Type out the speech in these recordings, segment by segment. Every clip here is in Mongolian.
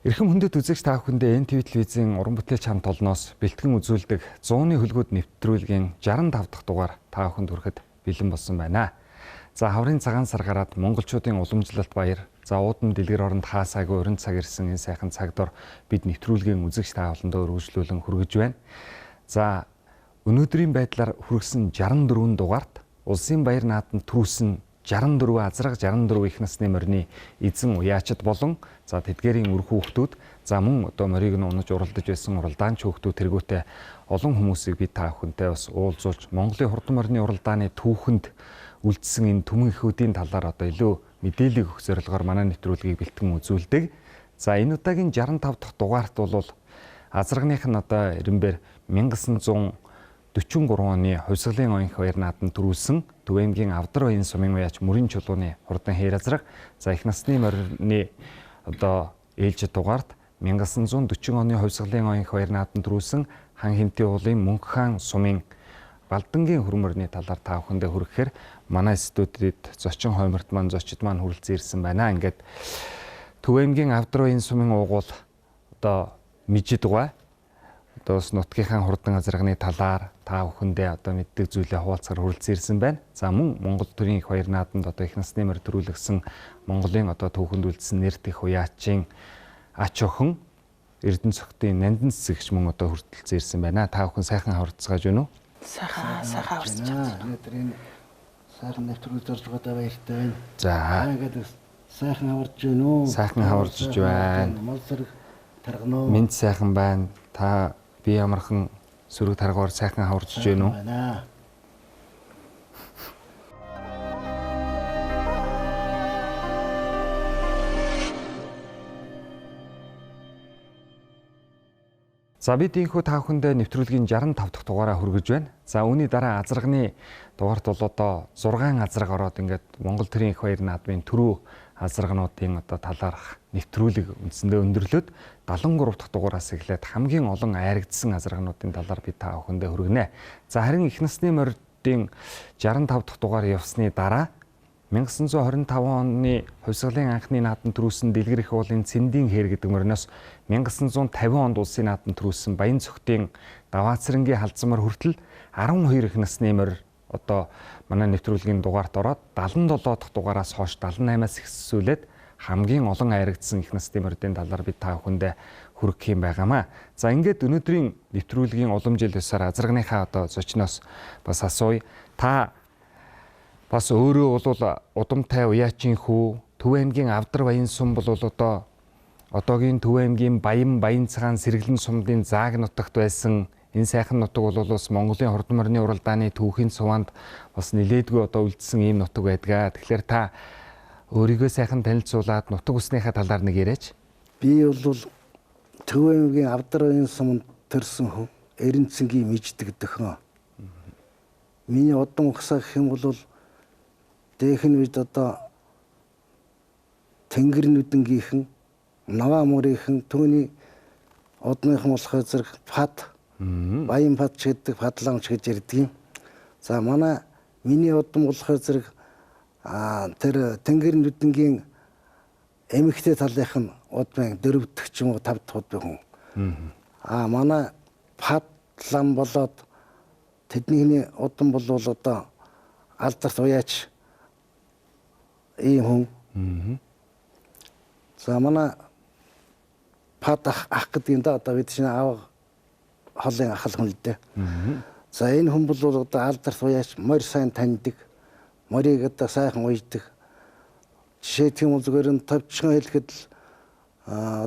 Эрхэм хүндэт үзэгч та бүхэндээ NTV телевизийн уран бүтээлч хамт олноос бэлтгэн үзүүлдэг 100-ны хөлгүүд нэвтрүүлгийн 65 дахь дугаар та бүхэнд хүрэхэд бэлэн болсон байна. За хаврын цагаан сар гараад монголчуудын уламжлалт баяр, за уудан дэлгэр оронд хаасаагүй уран цаг ирсэн энэ сайхан цагдор бид нэвтрүүлгийн үзэгч та бүхэндээ өргөжлүүлэн хүргэж байна. За өнөөдрийн байдлаар хүргэсэн 64 дугаарт улсын баяр нааданд түрүүлсэн 64 азраг 64 их насны морины эзэн уяачид болон за тэдгээрийн үр хүүхдүүд за мөн одоо морийг нь унаж уралдаж байсан уралдаанч хүүхдүүд тэргүүтээ олон хүмүүсийг би та бүхэнтэй бас уулзуулж Монголын хурдан морины уралдааны түүхэнд үлдсэн энэ түмэн ихүүдийн талаар одоо илүү мэдээлэл өгөх зорилгоор манай нэвтрүүлгийг бэлтгэн үзүүлдэг. За энэ удаагийн 65 дахь дугаарт бол азрагных нь одоо ирэмбэр 1943 оны хувьсгалын оюунх баяр нааданд түрүүлсэн Төв аймгийн Авдар баян сумын уяач мөрийн чулууны хурдан хээр азраг за их насны морины одоо ээлжид дугаарт 1940 оны хувьсгалын оюунх баяр нааданд түрүүлсэн хан хэмтийн уулын Мөнх хаан сумын Балдангийн хөрмөрний талаар та бүхэндээ хүрэхээр манай студид зочин хойморт маань зочид маань хүрэлцэн ирсэн байна. Ингээд Төв аймгийн Авдар баян сумын уугуул одоо мижид угаа одоо нутгийнхаа хурдан азрагны талаар та бүхэндээ одоо мэддэг зүйлээ хуваалцахаар хүрэлцэн ирсэн байна. За мөн Монгол төрийн их баяр нааданд одоо их насны морь төрүүлсэн Монголын одоо түүхэнд үлдсэн нэр дэх уяачийн ач охин Эрдэнэ цогтын нандин цэцэгч мөн одоо хүрэлцэн ирсэн байна. Та бүхэн сайхан хаврцгааж байна уу? Сайхан хаврцж байна. Өнөөдрийн сайхан нэвтрүүлж орж байгаадаа баяртай байна. За. Ингээд сайхан хаварж байна уу? Сайхан хаварж байна. Мал зэрэг таргано. Минь сайхан байна. Та би ямархан сүрэг таргаар сайхан хаварж байна уу? За бид энэхүү та бүхэндээ нэвтрүүлгийн 65 дахь дугаараа хүргэж байна. За үүний дараа азрагны дугаарт бол одоо 6 азраг ороод ингээд Монгол төрийн их баяр наадмын түрүү азрагнуудын одоо талаарх нэвтрүүлэг үндсэндээ өндөрлөөд 73 дахь дугаараас эхлээд хамгийн олон айрагдсан азрагнуудын талаар бид та бүхэндээ хүргэнэ. За харин их насны морьдын 65 дахь дугаар явсны дараа 1925 оны хувьсгалын анхны нааданд түрүүлсэн дэлгэр их уулын Цэндийн хээр гэдэг морноос 1950 онд улсын нааданд түрүүлсэн Баян цогтын Даваацрынгийн халдсан морь хүртэл 12 их насны морь одоо манай нэвтрүүлгийн дугаарт ороод 77 дахь дугаараас хойш 78-аас ихсүүлээд хамгийн олон айрагдсан их насны морьдын талаар бид та бүхэндээ хүргэх юм байгаамаа. За ингээд өнөөдрийн нэвтрүүлгийн улам жил ёсоор азрагныхаа одоо зочноос бас асууя. Та бас өөрөө бол удамтай уяачийн хүү Төв аймгийн Авдар баян сум бол одоо одоогийн Төв аймгийн Баян цагаан сэргэлэн сумдын зааг нутагт байсан энэ сайхан нутаг бол бас Монголын хурдан морины уралдааны түүхийн суванд бас нэлээдгүй одоо үлдсэн ийм нутаг байдгаа. Тэгэхээр та өөрийгөө сайхан танилцуулаад нутаг усныхаа талаар нэг яриач. Би бол Төв аймгийн Авдар баян суманд төрсэн хүн Эренцэнгийн миждэг дөхөн. Миний удам ухсаа гэх юм бол дээхэн үед одоо тэнгэр нүдэнгийнхэн Наваа мөрийнхэн түүний одныхан болох зэрэг фад Баян фад ч гэдэг фадламж гэж ярьдаг юм. За миний удам болох зэрэг тэр тэнгэр нүдэнгийн эмэгтэй талынх нь удмын 4 дахь ч юм уу 5 дахь удмын хүн. Манай фадлам болоод тэдний удам бол одоо алдарт уяач ийм хүн. За манай фад ах гэдэг юм да одоо бид чинь аав холын ах л хүн л дээ. За энэ хүн бол одоо алдарт уяач морь сайн таньдаг. Морийг одоо сайхан уйдаг. Жишээ тийм зүгээр нь товчхон хэлэхэд л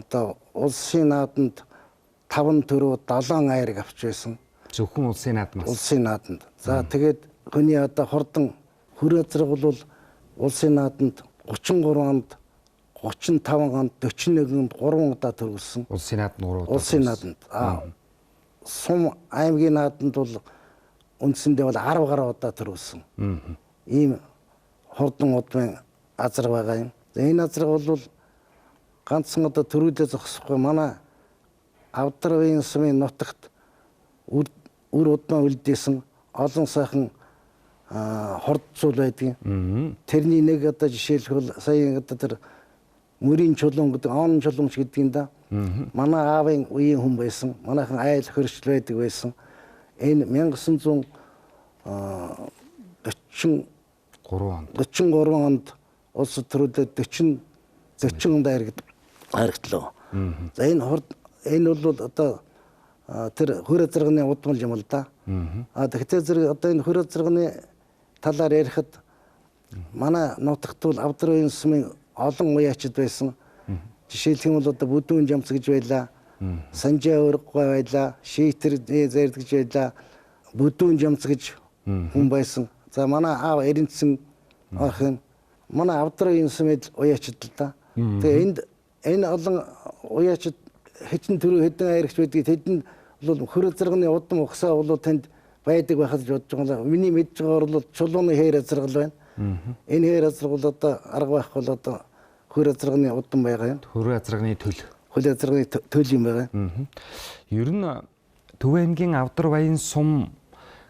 одоо улсын нааданд 5 төрөө 7 айраг авч байсан. Зөвхөн улсын наадмаас. Улсын нааданд. За тэгээд хүний одоо хурдан хөр азраг бол улсын нааданд 33 онд 35 онд 41 онд 3 удаа төрүүлсэн. Улсын нааданд 3 удаа. Улсын нааданд. Сум аймгийн нааданд бол үндсэндээ бол 10 гаруй удаа төрүүлсэн. Ийм хурдан удмын азраг байгаа юм. Энэ азраг бол ганцхан одоо төрүүлээ зогсохгүй манай Авдар баян сумын нутагт үр удмаа үлдээсэн олон сайхан хурд зүйл байдгийг. Тэрний нэг одоо жишээлбэл сая одоо тэр мөрийн чулуун гэдэг он чулуунч гэдгийг да. Манай аавын үеийн хүн байсан. Манайхан айл хөршил байдаг байсан. Энэ 1943 онд улс төрөлд 40 онд харигдлаа. За энэ бол одоо тэр хөр азарганы удмал юм л да. Тэгэхээр зэрэг одоо энэ хөр азарганы талаар ярихад манай нутагт бол Авдрын сумын олон уяачид байсан. Жишээлх юм бол одоо Бүдүүн Жамц гэж байлаа. Санжаа Өргөй байлаа. Шийтэр Зэрд гэж байлаа. Бүдүүн Жамц гэж хүн байсан. За манай аав Эренцэн охин манай Авдрын сумын уяачид л да. Тэгээ энэ олон уяачид хэдэн төрөө хэдэн айрагч байдгийг тэдэнд бол хөр азарганы удам угсаа бол танд байдаг байхад бодож байгаа. Миний мэдж байгаагаар бол чулууны хээр азаргал байна. Энэ хээр азаргал одоо арга байхгүй бол одоо хөр азарганы удам байгаа юм. Хөр азарганы төл. Хөр азарганы төл юм байгаа. Ер нь Төв аймгийн Авдар баян сум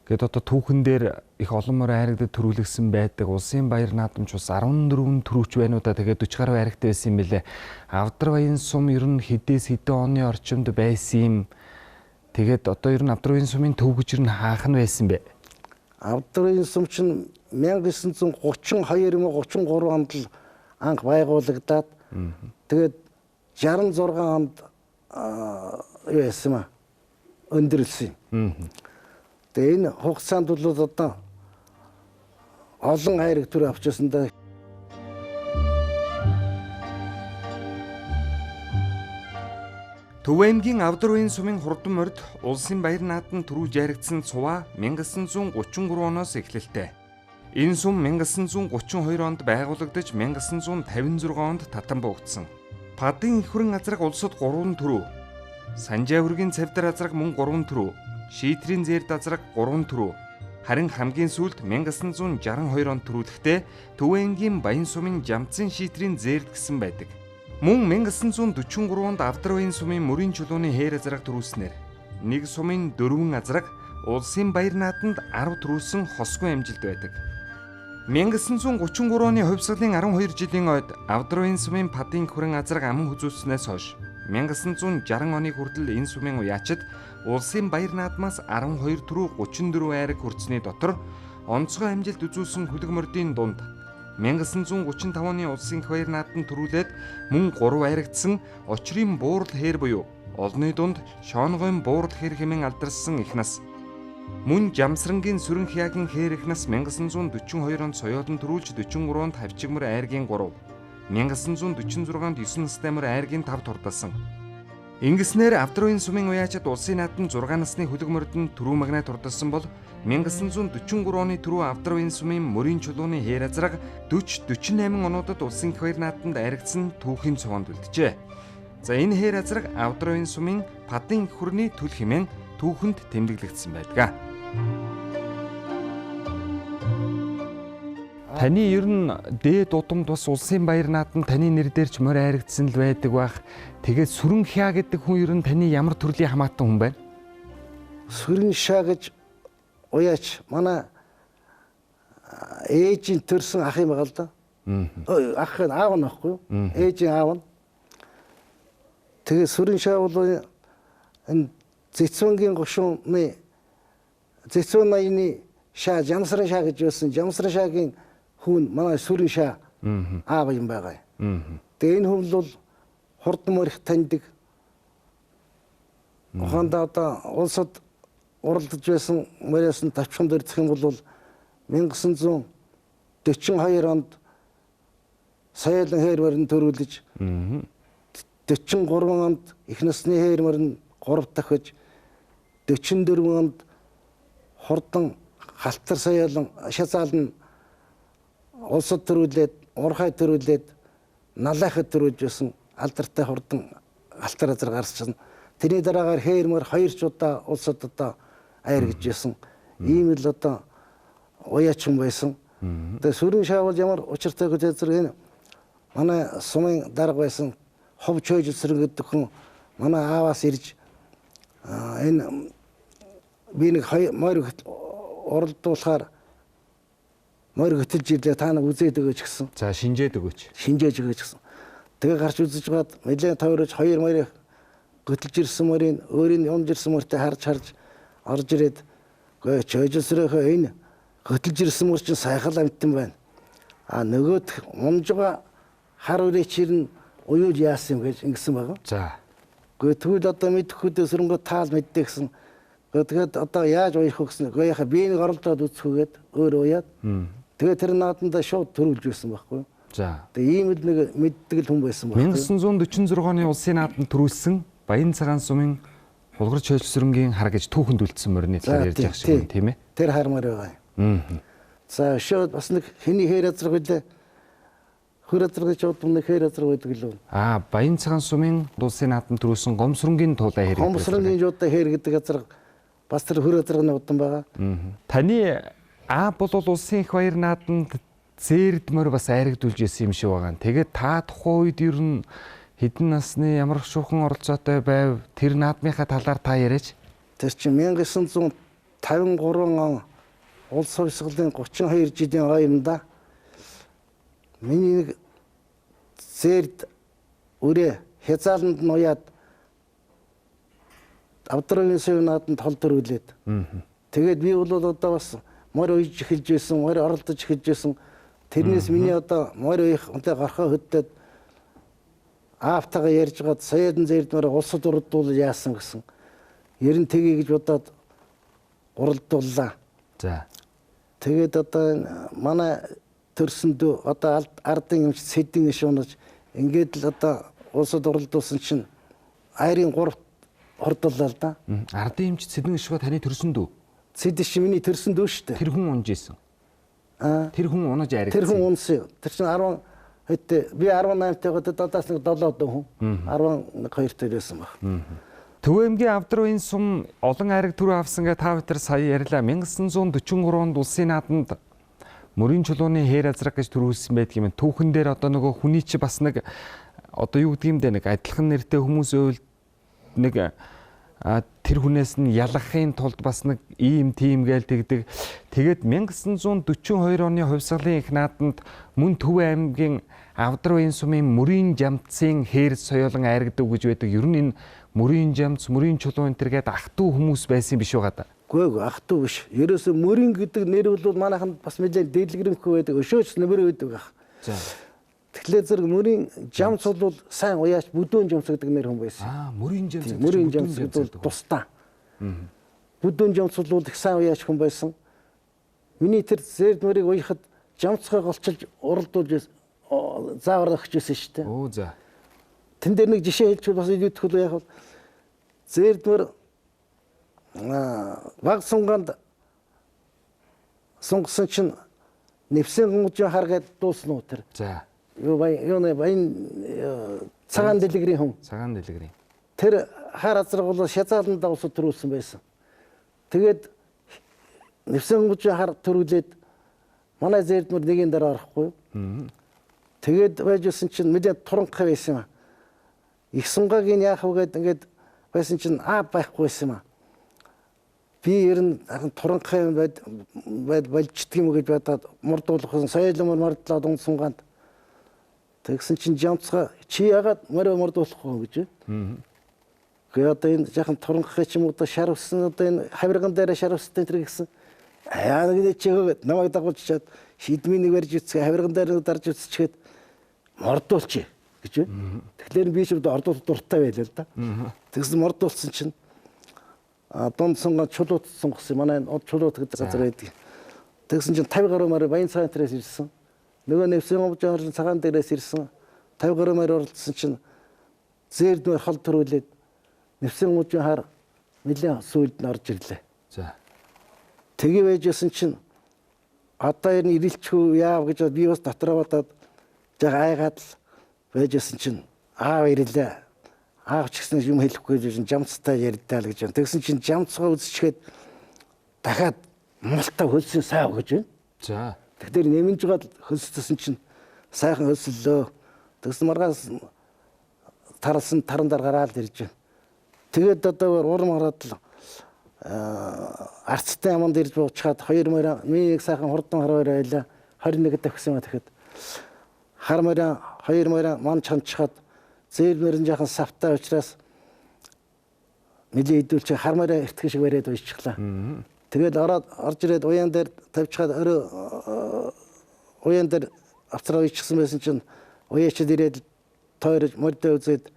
гэдэг одоо түүхэн дээр их олон морь айрагдад төрүүлэгсэн байдаг. Улсын баяр наадамч ус 14 төрүүч байна уу да. Тэгээд 40 гаруй айрагтай байсан юм билэ. Авдар баян сум ер нь хэдээс хэдэн оны орчимд байсан юм. Тэгээд одоо ер нь Авдар баян сумын төв гэж ер нь хаах нь байсан бэ? Авдар баян сум чинь 1932 юм уу 33 онд л анх байгуулагдаад тэгээд 66 онд юу яасан юм өндөрлсөн. Тэгээ энэ хугацаанд бол одоо олон хайраг төр авчихсан да. Төв аймгийн Авдар баян сумын хурдан морьд улсын баяр наадам төрүүлж яригдсан цуваа 1933 оноос эхлэлтэй. Энэ сум 1932 онд байгуулагдаж 1956 онд татан буугдсан. Падын их хүрэн азраг улсад 3 төрөв. Санжаа хүргийн цавдар азраг мөн 3 төрөв. Шийтрийн зээрд азраг 3 төрөв. Харин хамгийн сүүлд 1962 онд төрүүлэхдээ Төв аймгийн баян сумын Жамцын шийтрийн зээрд гэсэн байдаг. Мөн 1943 онд Авдар баян сумын мөрийн чулууны хээр азраг төрүүлснээр нэг сумын 4 азраг улсын баяр наадамд 10 төрүүлсэн хосгүй амжилт байдаг. 1933 оны хувьсгалын 12 жилийн ойд Авдар баян сумын падын хүрэн азраг аман хүзүүлснээс хойш 1960 оны хүртэл энэ сумын уяачид улсын баяр наадмаас 12 төрүү 34 айраг хүртсэний дотор онцгой амжилт үзүүлсэн хөлөг мордын дунд 1935 оны улсын их баяр наадамд төрүүлээд мөн 3 айрагдсан очрын буурал хээр буюу олны дунд шооногын буурал хээр хэмээн алдарсан их нас. Мөн Жамсрангийн сүрэн хяагийн хээр их нас 1942 онд соёолон төрүүлж 43 онд хавчигмөр айргийн 3, 1946 онд 9 настай мөр айргийн 5 турдалсан. Ингэснээр Авдар баян сумын уяачид улсын наадамд 6 насны хөлөг мордод төрүү магнай турдалсан бол 1943 оны төрүү Авдар баян сумын мөрийн чулууны хээр азраг 40-48 онуудад улсын их баяр наадамд айрагдсан түүхийн цогонд үлджээ. За энэ хээр азраг Авдар баян сумын падын их хүрний төл хэмээн түүхэнд тэмдэглэгдсэн байдаг. Таны ер нь дээд удамд бас улсын баяр наадамд таны нэр дээр ч морь айрагдсан л байдаг бах. Тэгээд Сүрэн Хя гэдэг хүн ер нь таны ямар төрлийн хамаатан хүн байна? Сүрэн Хя гэж уяач манай ээжийн төрсөн ах юм байгаа л да. Ах нь аав нь аахгүй юу? Ээжийн аав нь. Тэгээд Сүрэн Хя бол энэ Зэцвэнгийн гушууны Зэцвэн ноёны Шаа Жамсран Шаа гэж байсан. Жамсран Шаагийн хүн манай Сүрэн Хя аав юм байгаа. Тэгээ энэ хүн бол хурдан морих таньдаг. Ухаандаа одоо улсад уралдаж байсан морьоос нь тавчхан дөрцөх юм бол 1942 онд соёлын хээр морин төрүүлж 43 онд их насны хээр морин 3 дахиж 44 онд хурдан халтар соёлон шазаалн улсад төрүүлээд урхай төрүүлээд налайхад төрүүлж байсан алдартай хурдан халтар азар гарсан. Тэрний дараагаар хээрмөр 2 удаа улсад одоо айргаж байсан. Ийм л одоо уяачин байсан. Тэгээ Сүрэн Хя бол ямар учиртай гэж зэрэг манай сумын дарга байсан Хов Чойж Сүрэн гэдэг хүн манай ааваас ирж энэ би нэг морь уралдуулахаар морь хөтөлж ирлээ та нар үзээд өгөөч гэсэн. За шинжээд өгөөч. Шинжээж өгөөч гэсэн. Тэгээ гарч үзэж гад нэлээд тойрож 2 морь хөтөлж ирсэн морийн өөрийн юмж ирсэн морьтой харж орж ирээд гээ чойжсрийнхөө энэ хөтөлж ирсэн мөр чинь сайхан амттан байна. А нөгөөд умжгаа хар үрээчээр нь уюул яасан юм гэж ингэсэн байгаа. За. Гээ тэгвэл одоо мэдхүүдээс өрөнгө таал мэддэг гэсэн. Тэгээд одоо яаж уяах вэ гэсэн. Гээ яха би нэг оролдоод үзэхгүйгээд өөр уяад. Тэгээд тэр нааданда шууд төрүүлж байсан байхгүй. За. Тэгээ ийм л нэг мэддэг л хүн байсан байхгүй. 1946 оны улсын нааданд төрүүлсэн Баян цагаан сумын Булгар Чойлсрөнгийн хар гэж түүхэнд үлдсэн морины талаар ярьж байгаа шиг байна тийм ээ. Тэр хармаар байгаа. За шууд бас нэг хэний хээр азраг үлээ. Хөр азраг ч удам нэг хээр азраг байдаг лөө. Баян цагаан сумын улсын нааданд төрүүлсэн Гомсрөнгийн туулай хээр. Гомсрөнгийн жуудаа хээр гэдэг азраг бас тэр хөр азрагны удам байгаа. Таны бол улсын их баяр нааданд зээрд морь бас айрагдулж исэн юм шиг байгаа. Тэгээд та тухайн үед ер нь хэдэн насны ямар шуухан оролцоотой байв тэр наадмынхаа талаар та яриач. Тэр чинь 1953 он улс хувьсгалын 32 жилийн ойронда миний нэг зээрд өрөө хязааланд нь уяад Авдрын сэв нааданд хол төрүүлээд. Тэгээд би бол одоо бас морь уйж эхэлж байсан, морь оролдож эхэлж байсан. Тэрнээс миний одоо морь уйх өнтэй гарахаа хөддөд аавтайгаа ярьж гад саядан зээрдмээр улсад урдуул яасан гэсэн. Ер нь тгий гэж бодоод уралдууллаа. За. Тэгээд одоо манай төрсөндөө одоо ардын юмч сэдийн шуунаж ингээд л одоо улсад уралдуулсан чинь айрын 3 хордоллоо л да. Ардын эмч Сэдэн Ишгөө таны төрсөнд үү? Сэдэн чи миний төрсөнд үү штэ. Тэр хүн унж исэн. Тэр хүн унаж аригдсан. Тэр хүн унсан. Тэр чинь 10 хэдэ би 18 тайгаад додоос нэг 7 хүн 12 төрөөсөн баг. Төвөмгийн Авдрын сум олон айраг төрөө авсан гэ та бүхэн сая ярьлаа. 1943 онд улсын нааданд мөрийн чулууны хээр азраг гэж төрүүлсэн байдаг юм. Түүхэн дээр одоо нөгөө хүний чи бас нэг одоо юу гэдэг юм бэ, нэг адилхан нэртэй хүмүүс өөл нэг тэр хүнээс нь ялахын тулд бас нэг ийм тийм гээл тэгдэг. Тэгээд 1942 оны хувьсгалын их нааданд мөн Төв аймгийн Авдрын сумын мөрийн жамцын хээр соёолон айрагдаг гэж байдаг. Ер нь энэ мөрийн жамц, мөрийн чулуу энэ төр гээд ах トゥ хүмүүс байсан биш байгаа да. Гүйг ах トゥ биш. Ерөөсө мөрийн гэдэг нэр бол манайханд бас нэлээд дэлгэрэмхүү байдаг. Өшөөч нэмэр байдаг ах. За. Тэгэхээр зэрэг мөрийн жамц бол сайн уяач бүдүүн жамц гэдэг нэр хүн байсан. Мөрийн жамц. Мөрийн жамц гэдэг тусдаа. Бүдүүн жамц бол их сайн уяач хүн байсан. Миний тэр зээрд мөрийг уяхад жамцгаа голчилж уралдуулж заавар өгчээсэн шүү дээ. Оо за. Тэн дээр нэг жишээ хэлж бас илүүдэхгүй яг бол зээрдмөр баг сунганд сунгасан чинь нэвсэн гомжоо харгаад дуусна уу тэр. За. Юу баян цагаан дэлгэрийн хүн. Цагаан дэлгэрийн. Тэр хар азраг бол шязааландаа усад төрүүлсэн байсан. Тэгээд нэвсэн гомжоо хар төрүүлээд манай зээрдмөр нэгийн дараа орохгүй. Тэгээд байжсэн чинь мэдээ туранхай байсан юм. Их сунгагийн яах вэ гэдэг ингээд байсан чинь байхгүйсэн юм. Би ер нь туранхай болждг юм гэж бодоод мурдуулах соёлын мордлоод он сунгаанд. Тэгсэн чинь жамцгаа чи ягаад морь мурдуулахгүй гэж. Гэхдээ одоо энэ жахан туранхай ч юм уу одоо шар усан одоо энэ хавирган дээр шар устай тэр гэсэн. Яа нэг чи намайг дагуулж чад шидмийн нэг барьж үсгээ хавирган дээр дарж үсчихэд мордуулчих гэж байна. Тэгэхээр би ч ордуулах дуртай байлаа л да. Тэгсэн мордуулсан чинь дунд сунгаа чулуут сунгасан. Манай од чулуут гэдэг газар байдаг. Тэгсэн чинь 50 гаруй морь баян цагаан тэрээс ирсэн. Нөгөө нэвсэн гомжоо орсон цагаан дээрээс ирсэн. 50 гаруй морь оролцсон чинь зээрдмөр хол төрүүлээд нэвсэн гомжоо хар нэлээд сүйд нь орж ирлээ. За. Тэгээ байжсэн чинь одоо ер нь ирэлчгүй яав гэж би бас дотроо бодоод жаг айгаад л байжсэн чинь аав ирлээ. Аав ч гэсэн юм хэлэхгүй гэж жамцтай ярьдаа л гэж байна. Тэгсэн чинь жамцгаа үзчихээд дахиад мултаа хөлсөн сайн гэж байна. За. Тэгэхээр нэмж жагаад хөлсөсөн чинь сайхан хөлсөлөө. Тэгсэн маргаас таралсан таран дээр гараад ирж байна. Тэгээд одоо урам гараад л арцтай яманд ирж буучаад 2 морь миний нэг сайхан хурдан хараар байлаа. 21 тавьсан юм тэгэхэд хар морин 2 морин ман чанчхад зээл морин жаахан савтай учраас нэлээд идүүлчих хар морин эртгэж шиг бариад уйчихлаа. Тэгээд орж ирээд уян дээр тавьчихад уян дээр авцраа уйчихсан байсан чинь уяачд ирээд тойрож мордоо үзээд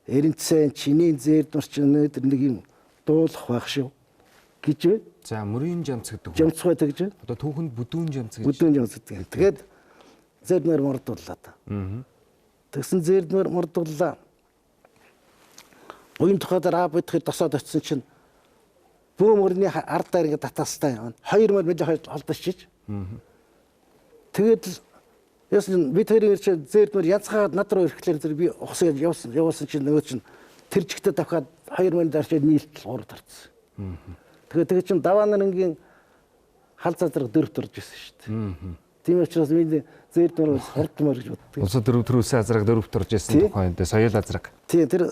эренцэн чиний зээрдмар чи өнөөдөр нэг юм дуулах байх шүү гэж бай. За мөрийн жамц гэдэг. Жамцгой тэгж. Одоо түүхэнд бүдүүн жамц гэж. Бүдүүн жамц гэдэг. Тэгээд зээрдмэр мордууллаа та. Тэгсэн зээрдмэр мордууллаа. Уян тухайдаар бодоход тосоод очсон чинь бөө мөрний ардаар ингэ татаастай явна. 2 мөр мэдээ холдосчиж. Тэгээд яасан би тэрээр чи зээрдмэр язгаад над руу ирэхлээр зэрэг би ухсаад явуулсан чинь нөгөө чинь тэр жигтэй давхаад 2 мөр дарчаад нийлтэл 3 тарцсан. Тэгээд чинь даваа нарангийн хал задраг 4 турж ирсэн шүү дээ. Тийм учраас би зээрдмэр хурдмар гэж боддог. Улс дөрөвтрөөсөө азраг 4 турж ирсэн тухайд соёл азраг. Тийм тэр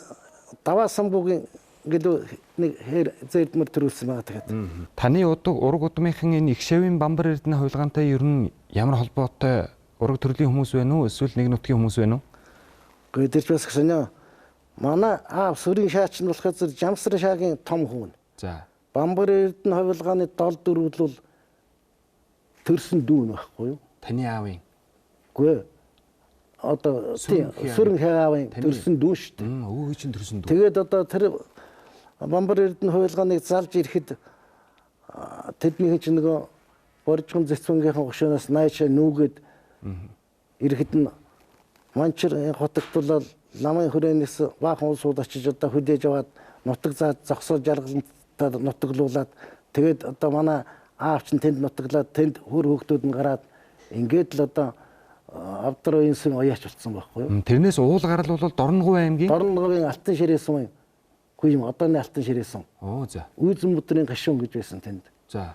даваа самбуугийн гэлөө нэг хэр зээрдмэр төрүүлсэн байгаа тэгээд. Таны ураг удмынхан энэ их шавийн бамбар эрдэнэ хувилгаантай ер нь ямар холбоотой ураг төрлийн хүмүүс байна уу? Эсвэл нэг нутгийн хүмүүс байна уу? Гэхдээ тэр ч бас гэсэн манай аав сүрийн шаач нь болохоор зөв Жамсрын шаагийн том хүн. За. Бамбар эрдэнэ хувилгааны 7 дөрвөл бол төрсөн дүүн байхгүй юу? Таны аавын. Үгүй. Одоо сүрэн хаавын төрсөн дүү шүү дээ. Өвгөө чинь төрсөн дүү. Тэгээд одоо тэр бамбар эрдэнэ хувилгааныг залж ирэхэд тэдний чинь нөгөө боржгон зэцвэнгийнхэн гошоноос наашаа нүүгээд ирэхэд нь манчир хотогтлол ламын хүрээнээс баахан улсууд очиж одоо хөдөөж аваад нутаг заад зогсоол жаргалтай нутаглуулад тэгээд одоо манай аав чинь тэнд нутаглаад тэнд хөр хөвгтүүд нь гараад ингээд л одоо авдрын уяач болсон байхгүй юу? Тэрнээс уул гарал бол Дорногов аймгийн Алтан ширээсэн юм одооны Алтан ширээсэн. Оо за. Үйзэн бүтрийн гашуун гэж байсан тэнд. За.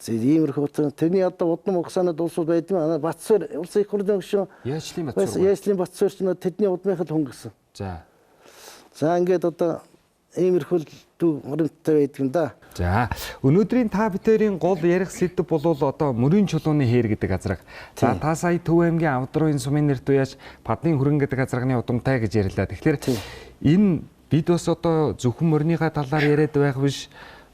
Иймэрхүү тэрний одоо удам угсаанад улсууд байдсан. Батсуур улсын их хурлын гишүүн Яачлын Батсуур. Яачлын Батсуур ч тэдний удмынхал хүн гэсэн. За. За ингээд одоо иймэрхүү дүү моримттай байдаг юм да. За өнөөдрийн та битэрийн гол ярих сэдв бол одоо мөрийн чулууны хээр гэдэг азраг. За та сая Төв аймгийн Авдруугийн сумын нэрт уяаж Падны хүрэн гэдэг азрагны удамтай гэж ярьлаа. Тэгэхээр энэ бид бас одоо зөвхөн морныхаа талаар яриад байх биш.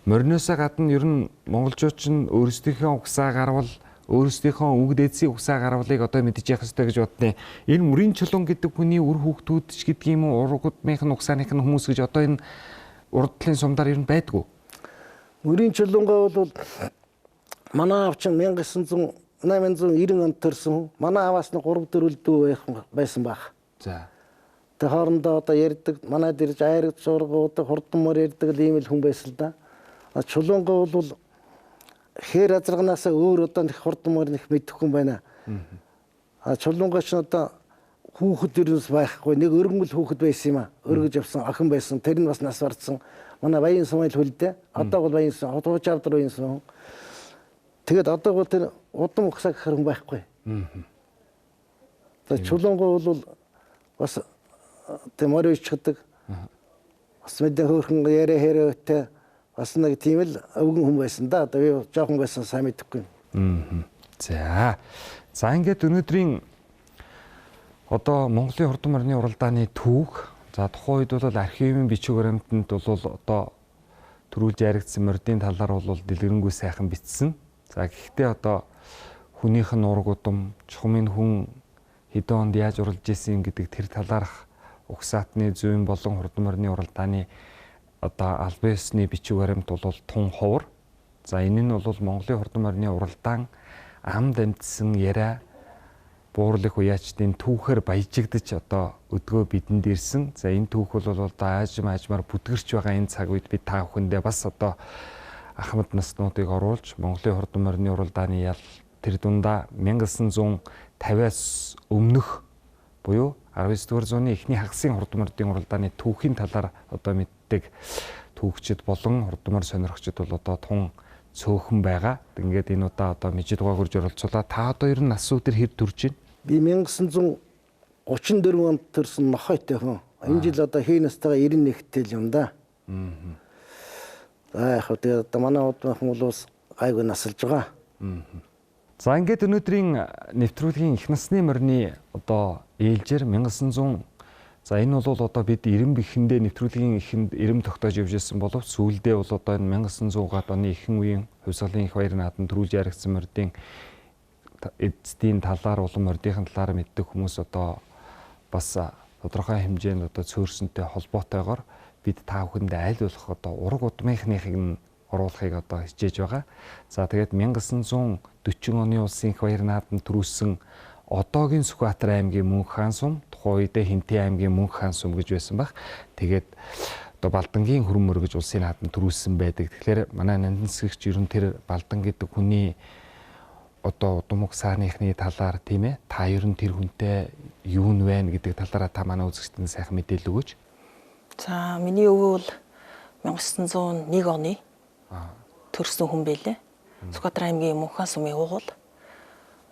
Морноосоо гадна ер нь монголчууд ч өөрсдийнхөө угсаа гарвал өөрсдийнхөө үг дээдсийн угсаа гарвалыг одоо мэдж явах хэрэгтэй гэж боддیں۔ Энэ мөрийн чулуун гэдэг хүний үр хүүхдүүд ч гэдэг юм уу ургуудмынхын угсааных нь хүмүүс гэж одоо энэ урд талын сумдаар ер нь байдгүй. Мөрийн чулуунгаа бол манай аав чинь 1890 онд төрсөн. Манай ааваас нь 3-4 дүү байсан баг. За. Тэ хоорондоо одоо ярьдаг, манай дэрж айраг зургууд, хурдан мөр ярьдаг л ийм л хүн байсан л да. Чулуунгаа бол хээр азрагнаас өөр одоо нэг хурдан мөр нэг мэдхгүй юм байна. Чулуунгаа ч одоо хүүхэд ерөөс байхгүй, нэг өргөмөл хүүхэд байсан юм а. Өргөж явсан охин байсан. Тэр нь бас нас барцсан. Манай баян сумын хөлдөө. Одоо бол баян сум, хууч авдар баян сум. Тэгээд одоо бол тэр удам угсаа гэхэр хүн байхгүй. За чулуунгаа бол бас тэр морь ичдэг. Бас мэдээ хөөрхөн яриа хэрэг бас нэг тийм л өвгөн хүн байсан да. Одоо би жоохон байсан сайн мэдэхгүй. За. За ингээд өнөөдрийн одоо Монголын хурдан морины уралдааны түүх, за тухайн үед бол архивын бичиг баримтанд бол одоо төрүүлж яригдсан мордын талаар бол дэлгэрэнгүй сайхан бичсэн. За гэхдээ одоо хүнийх нь ураг удам, чухмын хүн хэдэн онд яаж уралж исэн гэдэг тэр талаарх угсаатны зүйн болон хурдан морины уралдааны одоо албан ёсны бичиг баримт бол тун ховор. За энэ нь бол Монголын хурдан морины уралдаан амд амьдсан яриа буурлах уяачдын түүхээр баяжигдаж одоо өдгөө бидэнд ирсэн. За энэ түүх бол одоо аажмаар бүдгэрч байгаа энэ цаг үед бид та бүхэндээ бас одоо ахмад наснуудыг оруулж Монголын хурдан морины уралдааны ял тэр дундаа 1950-аас өмнөх буюу 19-р зууны эхний хагасын хурдан морины уралдааны түүхийн талаар одоо мэддэг түүхчид болон хурдан мор сонирхчид бол одоо тун цөөхөн байгаа. Ингээд энэ удаа одоо мижид дугаар хурж оролцуулаа. Та одоо ер нь нас үдэр хэд төрж байна? Би 1934 онд төрсэн нохойтой хүн. Энэ жил одоо хий настайгаа 91-тэй л юм да. За яг одоо манай удмын хүмүүс гайгүй насалж байгаа. За ингээд өнөөдрийн нэвтрүүлгийн их насны морины одоо ээлжээр 1900 за энэ бол одоо бид 90 бихэндээ нэвтрүүлгийн ихэнд 90 тогтоож явж ирсэн боловч сүүлдээ бол одоо энэ 1900-аад оны ихэнх үеийн хувьсгалын их баяр наадам төрүүлж яригдсан мордын эцдийн талаар улам мордын талаар мэддэг хүмүүс одоо бас тодорхой хэмжээнд одоо цөөрсөнтэй холбоотойгоор бид та бүхэндээ аль болох одоо ураг удмынхныг нь оруулахыг одоо хичээж байгаа. За тэгээд 1940 оны улсын их баяр наадамд төрүүлсэн одоогийн Сүхбаатар аймгийн Мөнх хаан сум, тухайн үедээ Хинтээ аймгийн Мөнх хаан сум гэж байсан баг. Тэгээд одоо Балдангийн хөрмөр гэж улсын наадамд төрүүлсэн байдаг. Тэгэхээр манай нандинсгэгч ер нь тэр Балдан гэдэг хүний одоо удмаг сааныхны талаар тийм ээ та ер нь тэр хүнтэй юу нь вэ гэдэг талаараа та манай үзэгчдэнд сайхан мэдээлэл өгөөч. За миний өвөө бол 1901 оны төрсөн хүн байлээ. Сүхбаатар аймгийн Мөнх хаан сумын уугуул.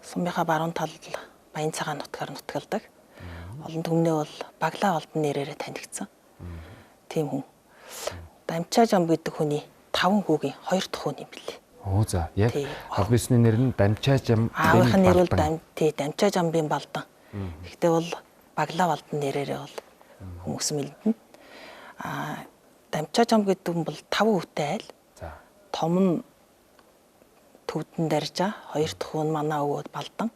Сумынхаа баруун талд Баян цагаан нутгаар нутгалдаг. Олон түмнээ бол Баглаа олдон нэрээрээ танигдсан. Тийм хүн. Дамчаа жам гэдэг хүний 5 хүүгийн 2 дахь хүн юм билээ. Оо за яг аль бисны нэр нь Дамчаа жам. Аавынх нь нэр бол Дамчаа жамбын Балдан. Гэхдээ бол Баглаа олдон нэрээрээ бол хүмүүс мэднэ. Дамчаа жам гэдэг хүн бол 5 хүүтэй айл. За. Том нь Төвдөн Даржаа, 2 дахь хүн манай өвөө Балдан.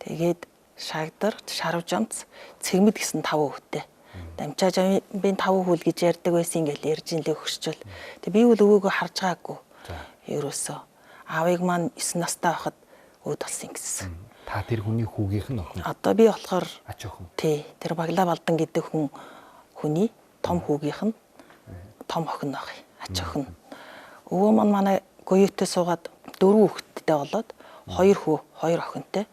Тэгээд Шагдар, Шарвжамц, Цэгмэд гэсэн 5 хүүтэй. Дамчаа жамбын 5 хүүл гэж ярьдаг байсан ингээл ярьж ин л өгчөөл. Тэг би бол өвөөгөө харж байгаагүй. Ерөөсөө аавыг маань 9 настай байхад өөд болсон гэсэн. Та тэр хүний хүүгийнх нь охин. Одоо би болохоор ач охин. Тий, тэр Баглаа Балдан гэдэг хүний том хүүгийнх нь том охин байх. Ач охин. Өвөө маань манай гоётой суугаад 4 хүүхэдтэй болоод 2 хүү, 2 охинтой.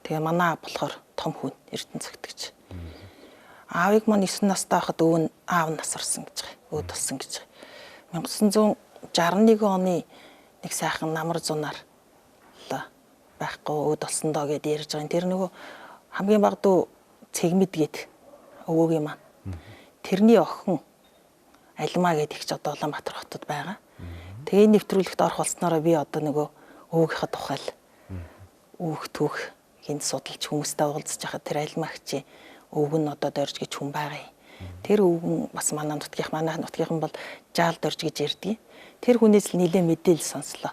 Тэгээ манай аав болохоор том хүн Эрдэнэ цогтгч. Аавыг маань 9 настай байхад өвөө нь аав насварсан гэж байгаа. Өөд болсон гэж байгаа. 1961 оны нэг сайхан намар зунаар байхгүй өөд болсон доо гэдээ ярьж байгаа. Тэр нөгөө хамгийн багдуу Цэгмэд гээд өвөөгийн маань. Тэрний охин Алимаа гэдэг ч одоо Улаанбаатар хотод байгаа. Тэгээ нэвтрүүлэгт орох болсноороо би одоо нөгөө өвгийнхаа тухай л өвг түүх гинт судалж хүмүүстэй уулзж байхад тэр Алимаагчийн өвг нь одоо дорж гэж хүн байгаа юм. Тэр өвгөн бас манай нутгийнхан бол жаал дорж гэж ярьдгийг. Тэр хүнээс л нэлээд мэдээлэл сонслоо.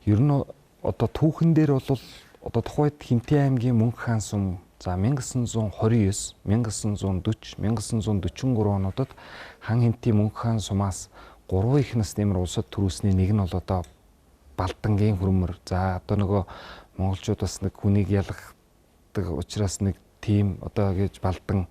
Ер нь одоо түүхэн дээр бол одоо тухайд Хинтээ аймгийн Мөнх хаан сум за 1929, 1940, 1943 онуудад хан Хинтээ Мөнх хаан сумаас 3 их насны мөр улсад төрүүлсний нэг нь бол одоо Балдангийн хөрмөр. За одоо нөгөө монголчууд бас нэг хүнийг ялгахдаг учраас нэг тим одоо гэж Балдан.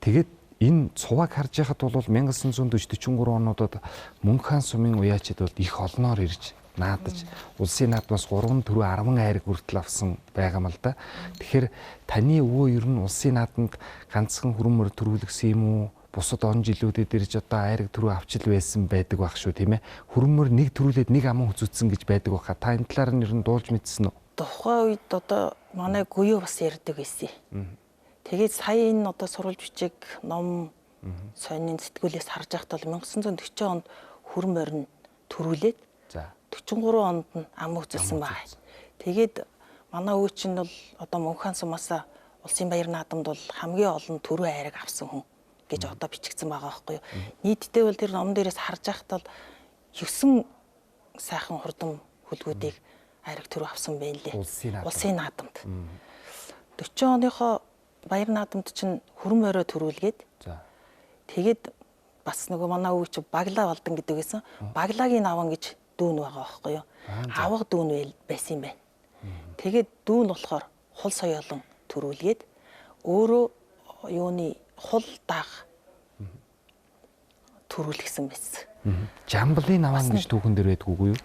Тэгээд энэ цуваг харж яхад бол 1940-43 онуудад Мөнх хаан сумын уяачид бол их олноор ирж наадаж улсын наадмаас 3 4 10 айраг хүртэл авсан байгаа юм л да. Тэгэхээр таны өвөө ер нь улсын наадамд ганцхан хөрмөр төрүүлсэн юм уу? Бусад он жилүүдэд ирж одоо айраг төрөө авчил байсан байдаг байх шүү тийм ээ. Хөрмөр нэг төрүүлээд нэг аман хүзүүцсэн гэж байдаг баха. Та энэ талаар нь ер нь дуулж мэдсэн үү? Тухайн үед одоо манай гоёо бас ярьдаг байсан. Тэгээд сая энэ одоо сурвалж бичиг ном сонин сэтгүүлээс харж байхад бол 1940 онд хөрмөр нь төрүүлээд за 43 онд нь ам хүзүүлсэн байна. Тэгээд манай өвөө чинь бол одоо Мөнх хаан сумаас улсын баяр наадамд бол хамгийн олон төрөө айраг авсан хүн гэж одоо бичигдсэн байгаа байхгүй юу. Нийтдээ бол тэр ном дээрээс харж байхад бол 9 сайхан хурдан хөлгүүдийг айраг төрөө авсан байна лээ. Улсын наадамд. 40 оныхоо баяр наадамд чинь хөрм орой төрүүлгээд. За. Тэгээд бас нөгөө манай өвөө чи Баглаа Балдан гэдэг байсан. Баглагийн аван гэж дүүн байгаа байхгүй юу. Авга дүүн байсан юм байна. Тэгээд дүүн болохоор хул соёолон төрүүлгээд өөрөө юуны хул дааг төрүүлсэн байсан. Жамблын аван гэж түүхэн дээр байдгүй юу?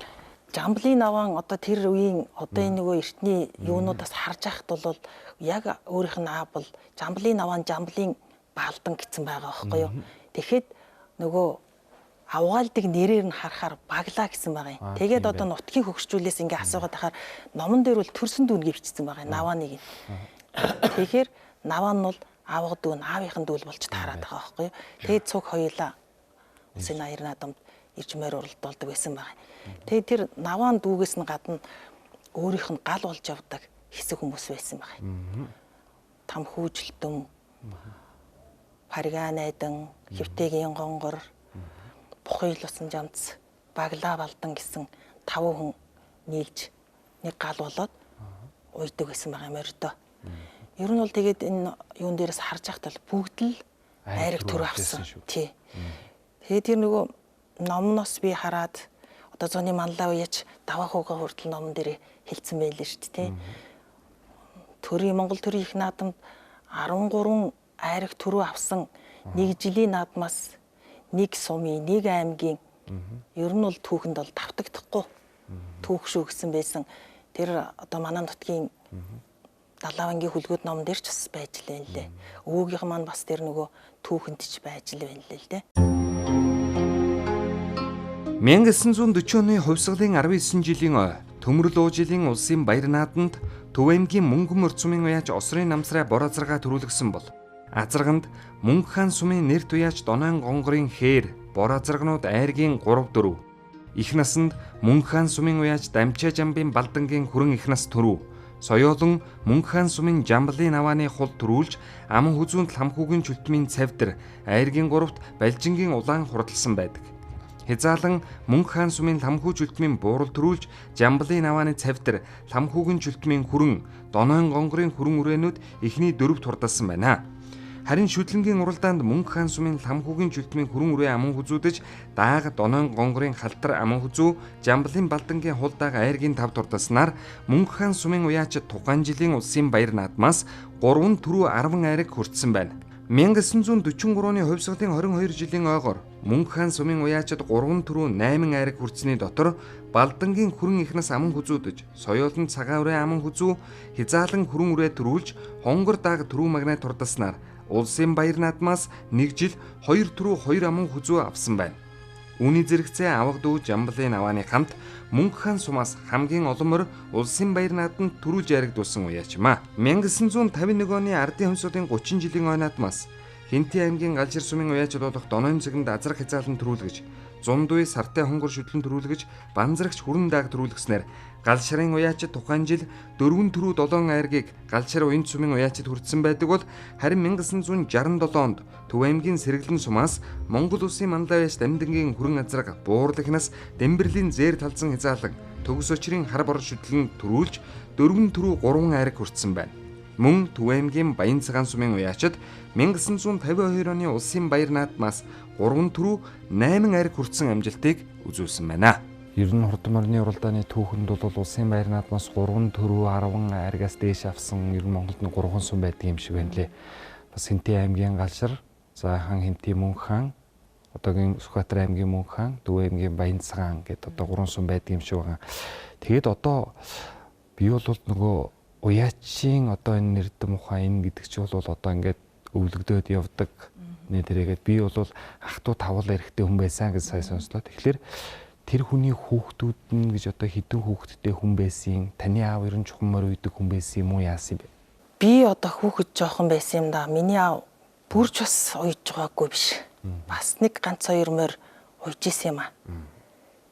Жамблын аван одоо тэр үеийн одоо энэ нөгөө эртний юунуудаас харж байхад бол яг өөрийнх нь аав бол Жамблын аван Жамблын Балдан гэсэн байгаа байхгүй юу. Тэгэхэд нөгөө авгаалдаг нэрээр нь харахаар Баглаа гэсэн байгаа юм. Тэгээд одоо нутгийн хөгшчүүлээс ингээ асуугаад байхаар номон дээр бол төрсөн дүүнгээ бичсэн байгаа юм. Навааныг. Тэгэхээр наваа нь бол авга дүүн аавынхын дүүл болж таарад байгаа байхгүй юу. Тэгээд цуг хоёулаа улсын баяр наадамд ирж морь уралдуулдаг байсан байгаа. Тэгээд тэр наваан дүүгээс нь гадна өөрийнх нь гал болж явдаг хэсэг хүмүүс байсан байгаа. Там хүүжилтэн, парига найдан, хевтэгийн гонгор, бухайлсан жамц, баглаа балдан гэсэн 5 хүн нийлж нэг гал болоод уйдаг байсан байгаа юм оройдоо. Ер нь бол тэгээд энэ юун дээрээс харж байхад бол бүгд л айраг төр авсан. Тий. Тэгээд тэр нөгөө номноос би хараад одоо зуны манлаа уяач даваа хуугаа хүртэл номон дээр хэлсэн байлээ шүү дээ. Төрийн Монгол төрийн их наадамд 13 айраг төрөө авсан нэг жилийн наадмаас нэг сумын нэг аймгийн ер нь бол түүхэнд бол давтагдахгүй түүх шүү гэсэн байсан. Тэр одоо манай нутгийн Далавангийн хүлгүүд ном дээр ч бас байж л байна лээ. Өвөөгийнх маань бас тэр нөгөө түүхэнд ч байж л байна лээ л дээ. 1940 оны хувьсгалын 19 жилийн төмөрлөө жилийн улсын баяр наадамд Төв аймгийн Мөнгөн морь сумын уяач Осрын намсраа бор азаргаа төрүүлгсэн бол азарганд Мөнгө хаан сумын нэрт уяач Донойн гонгорын хээр бор азаргнууд айргийн 3-4, их насанд Мөнгө хаан сумын уяач Дамчаа жамбын балдангийн хүрэн их нас төрөв. Соёолон Мөнгө хаан сумын Жамблын авааны хул төрүүлж аман хүзүүнд ламхүүгийн чөлтмийн цавдар айргийн 3-т Балжингийн улаан хурдалсан байдаг. Хязаалан Мөнгө хаан сумын ламхүү чөлтмийн буурал төрүүлж Жамблын авааны цавдар ламхүүгийн чөлтмийн хүрэн Донойн гонгорын хүрэн үрээнүүд эхний 4-т хурдалсан байна. Харин шүтлэнгийн уралдаанд Мөнгө хаан сумын ламхүүгийн чөлтмийн хүрэн үрээ аман хүзүүдэж дааг Донойн гонгорын халтар аман хүзүү Жамблын балдангийн хул дааг айргийн 5 турдаснаар Мөнгө хаан сумын уяачид тухайн жилийн улсын баяр наадмаас 3 түрүү 10 айраг хүртсэн байна. 1943 оны хувьсгалын 22 жилийн ойгоор Мөнгө хаан сумын уяачид 3 түрүү 8 айраг хүртсэний дотор балдангийн хүрэн ихнес аман хүзүүдэж, соёолон цагаан үрээ аман хүзүү, хязаалан хүрэн үрээ төрүүлж, хонгор дааг түрүү магнай турдаснаар улсын баяр наадмаас 1 жил 2 түрүү 2 аман хүзүү авсан байна. Үүний зэрэгцээ авах дүү Жамблын авааны хамт Мөнгө хаан сумаас хамгийн олон морь улсын баяр наадамд төрүүлж яригдуулсан уяач юм а. 1951 оны ардын хувьсгалын 30 жилийн ой наадмаас Хинти аймгийн Галжир сумын уяачид болох Донойн цэгэнд азрах хязаалан төрүүлгэж, Зундуй сартай хонгор шүтлэн төрүүлгэж, Банзрагч хүрэн дааг төрүүлгэснээр Галшрын уяачид тухайн жил 4 түрүү 7 айргийг Галшир уян сумын уяачид хүртсэн байдаг бол харин 1967 онд Төв аймгийн Сэргэлэн сумаас Монгол улсын манлай уяач Дамдангийн хүрэн азраг буурлахнаас Дэмбэрлийн зээр талзан хязаалан төгс очрын хар бор шүтлэн төрүүлж 4 түрүү 3 айраг хүртсэн байна. Мөн Төв аймгийн Баян цагаан сумын уяачид 1952 оны улсын баяр наадмаас 3 түрүү 8 айраг хүртсэн амжилтыг үзүүлсэн байна. Ер нь хурдан морины уралдааны түүхэнд бол улсын баяр наадмаас 3 түрүү 10 айрагаас дээш авсан ер нь Монголд 3 сум байдаг юм шиг байна лээ. Бас Хинти аймгийн Галшир, за хаан Хинти Мөнгө хаан, одоогийн Сүхбаатар аймгийн Мөнгө хаан, Төв аймгийн Баян цагаан гэдэг одоо 3 сум байдаг юм шиг байна. Тэгээд одоо би бол нөгөө уяачийн одоо энэ нэрдэм ухаан энэ гэдэг чи бол одоо ингээд өвлөгдөөд явдаг нэ тэрээгээд би бол ах トゥ тавал эрэхтэй хүн байсан гэж сайн сонслоо. Тэгэхээр тэр хүний хүүхдүүд нь гэж одоо хэдэн хүүхэдтэй хүн байсан, таны аав ер нь чухам морь үйдэг хүн байсан юм уу яасан бэ? Би одоо хүүхэд жоохон байсан юм да. Миний аав бүрч бас уйж байгаагүй биш. Бас нэг ганц 2 морь уйж исэн юм а.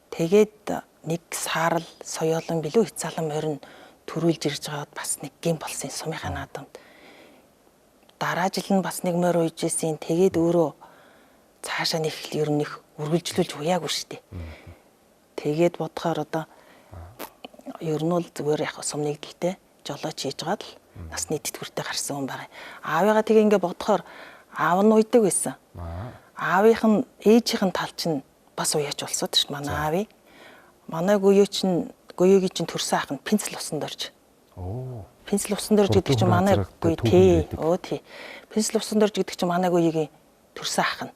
Тэгээд нэг саарл соёолон билүү хязаалан морь нь төрүүлж ирж байгаад бас нэг гин болсон сумынхаа наадамд. Дараа жил нь бас нэг морь уйж исэн. Тэгээд өөрөө цаашаа нэг ер нь их үргэлжлүүлж уяагүй шүү дээ. Тэгээд бодохоор одоо ер нь бол зүгээр яг сумныг гэлтэй жолооч хийж байгаа л насны тэтгэвртэй гарсан хүн байгаа. Аавыгаа тэгээ ингээ бодохоор аав нь уйдаг байсан. Аавынх нь ээжийнх нь тал чинь бас уяач болсод шүү дээ. Манай аавыг. Манай гүйөөгийн чинь төрсөн ах нь пенсил усан дорж. Пенсил усан дорж гэдэг чинь манай гүй тий. Пенсил усан дорж гэдэг чинь манай гүйөөгийн төрсөн ах нь.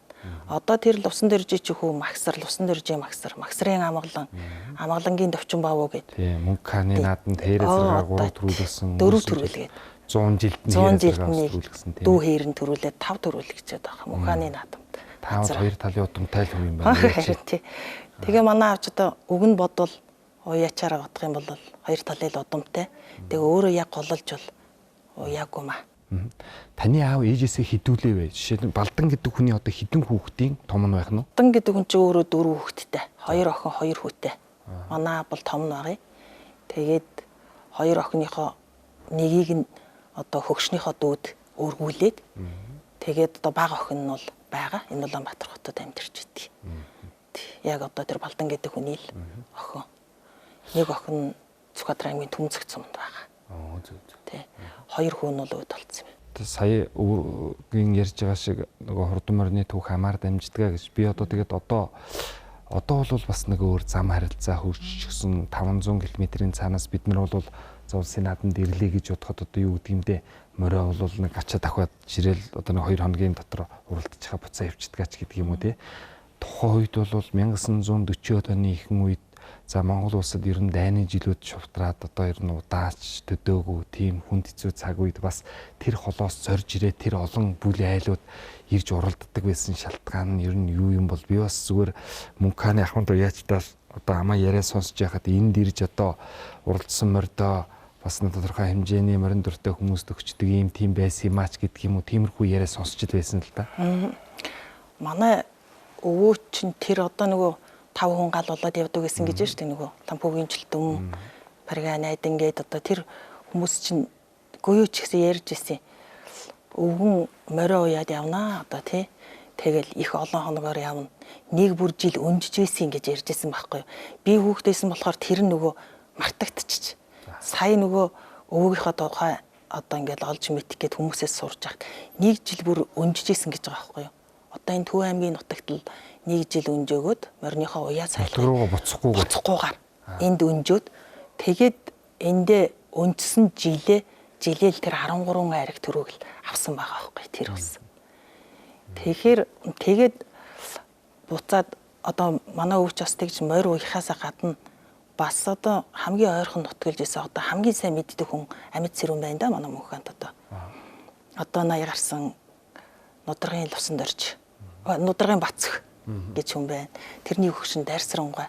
Одоо тэр л усан доржи чи хүү магсар, усан доржи магсрын амгалангийн төвчин баавуу гэд. Тий, Мөнгө хааны наадамд хээрээ зэрэг 3 төрүүлсэн. 4 төрүүлгээд. 100 жилд төрүүлсэн тий. Дүү хээрэн төрүүлээд 5 төрүүлчихээд байгаа. Мөнгө хааны наадамд. Тав 2 талын удамтай л хүн юм байна. Тий. Тэгээ манай авч одоо үг нь бодвол уяачаараа бодох юм бол 2 талын л удамтай. Тэгээ өөрөө яг гололж бол уяагүй маа. Таны аав ээжээсээ хідүүлээ вэ? Жишээ нь Балдан гэдэг хүний одоо хідэн хүүхдийн том нь байх нь уу? Балдан гэдэг хүн чинь өөрөө 4 хүүхэдтэй. 2 охин 2 хүүтэй. Манай аав бол том нь байгаа. Тэгээд хоёр охиныхоо нэгийг нь одоо хөгшнийхөө дүүд өргүүлээд тэгээд одоо бага охин нь бол байгаа. Энэ Улаанбаатар хотод амьдарч идэг. Яг одоо тэр Балдан гэдэг хүний л охин. Нэг охин Зүхбаатар аймгийн Түмцэгт сумд байгаа. Тий. Хоёр хүү нь бол өвд болсон юм. Сая өвгийн ярьж байгаа шиг нөгөө хурдан морины түүх хамаар дамждгаа гэж би одоо тэгээд одоо бол бас нэг өөр зам харилцаа хөгжчихсөн 500 км-ийн цаанаас бид нар бол улсын наадамд ирлээ гэж бодоход одоо юу гэдэг юм бэ? Морио бол нэг ачаа дахиад жирэл одоо нэг 2 хоногийн дотор уралдчихаа буцаа явчихдгаач гэдэг юм уу те. Тухайн үед бол 1940-од оны ихэнх үед за Монгол улсад ер нь дайны жилүүд шувтраад одоо ер нь удаач төдөөгүй тийм хүнд хэцүү цаг үед бас тэр холоос зорж ирээ тэр олон бүлийн айлууд ирж уралддаг байсан шалтгаан нь ер нь юу юм бол би бас зүгээр Мөнханы ахмад уяачтаас одоо амаа яриа сонсож байхад энд ирж одоо уралдсан мордоо бас нэг тодорхой хэмжээний морин дуртай хүмүүст өгчдөг ийм тийм байсан юм аач гэдэг юм уу тиймэрхүү яриа сонсч л байсан л да. Манай өвөө чинь тэр одоо нөгөө 5 хүн гал болоод явдаг гэсэн гэж шүү дээ нөгөө Лампуугийн жилтүм Парга найдан гээд одоо тэр хүмүүс чинь гоёч гэсэн ярьж ирсэн. Өвгөн морио уяад явнаа одоо тий. Тэгэл их олон хоногоор явна. Нэг бүр жил өнжиж байсан гэж ярьж ирсэн байхгүй юу. Би хүүхдээсэн болохоор тэр нөгөө мартагдчих. Сая нөгөө өвгийнхөө тухай одоо ингээд олж мэдэх гээд хүмүүсээс сурж байхад нэг жил бүр өнжиж байсан гэж байгаа байхгүй юу. Одоо энэ Төв аймгийн нутагт л нэг жил өнжөөгөөд мориныхоо уяа сайлгаа буцахгүйгээр энд өнжөөд тэгээд эндээ өнжсөн жилээл тэр 13 айраг төрөг л авсан байгаа байхгүй тэр болсон. Тэгэхээр тэгээд буцаад одоо манай өвч бас тэгж морь уяхаасаа гадна бас одоо хамгийн ойрхон нутгалж ирсэн одоо хамгийн сайн мэддэг хүн амьд сэрүүн байна да манай Мөнхөнд одоо. Одоо 80 гарсан Нударгын Лувсан дорж Нударгын Бацх гэж хүн байна. Тэрний хөгшин Дайрсрангуй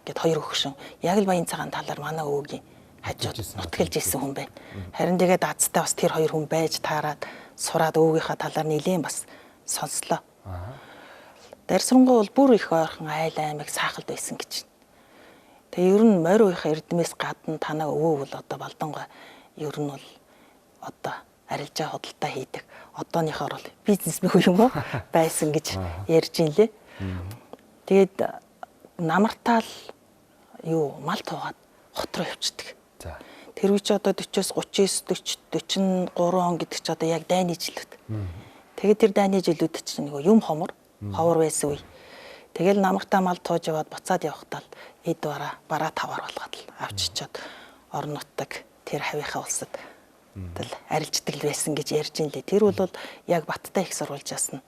гэд 2 хөгшин яг л Баян цагаан талаар манай өвгийн хажууд нутгалж ирсэн хүн байна. Харин тэгээд азтай бас тэр 2 хүн байж таарад сураад өвгийнхаа талаар нэлээд бас сонслоо. Дайрсрангуй бол бүр их ойрхон айл аймаг саахалд байсан гэж. Тэгээ ер нь морь уяхаа эрдмээс гадна танаа өвөө бол одоо Балдангуй ер нь бол одоо арилжаа худалдаа хийдэг. Одооныхоор бол бизнесмен хүү юм уу байсан гэж ярьж ин лээ. Тэгээд намартаал юу мал туугаад хот руу явчихдаг. Тэр үе чи одоо 40-оос 39, 40, 43 он гэдэг чи одоо яг дайны жилүүд. Тэгээд тэр дайны жилүүд чи нэг юм ховор байсан үе. Тэгэл намартаа мал тууж яваад буцаад явахдаа эд бараа тавар болгоод л авчичоод орон нутаг тэр хавийнхаа улсад тэл арилждаг л байсан гэж ярьж ин лээ. Тэр бол яг Баттай их сурвалжаас нь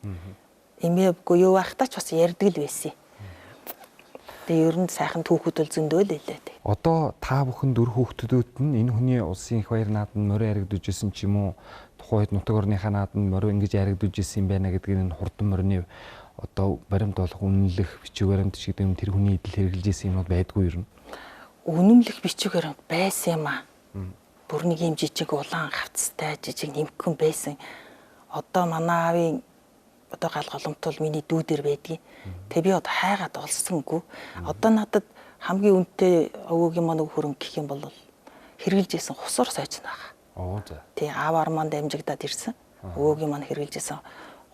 эмээгүй юу байхдаа ч бас ярьдаг л байсан. Тэгээ ер нь сайхан түүхүүд бол зөндөө л хэлээ. Одоо та бүхэн 4 хүүхдүүд нь энэ хүний улсын их баяр нааданд морио яригдуулж исэн ч юм уу тухайн үед нутаг орныхаа нааданд морио ингэж яригдуулж исэн юм байна гэдгийг энэ хурдан морины одоо баримт болох үнэлэх бичиг баримт шиг юм тэр хүний идэл хэрэгжилж исэн юмуд байдгүй юу? Үнэмлэх бичиг баримт байсан юм аа. Бүр нэг юм жижиг улаан хавцтай жижиг нэмгэн байсан. Одоо манай аавын одоо гал голомтол миний дүүдэр байдгийг. Тэг би одоо хайгаад олсонгүй. Одоо надад хамгийн үнэтэй өвөгийн маань хөрөнгө гэх юм бол хэрэгжилж исэн хусуур сойж байгаа. За. Тэг аавар маань дамжигдаад ирсэн. Өвөгийн маань хэрэгжилж исэн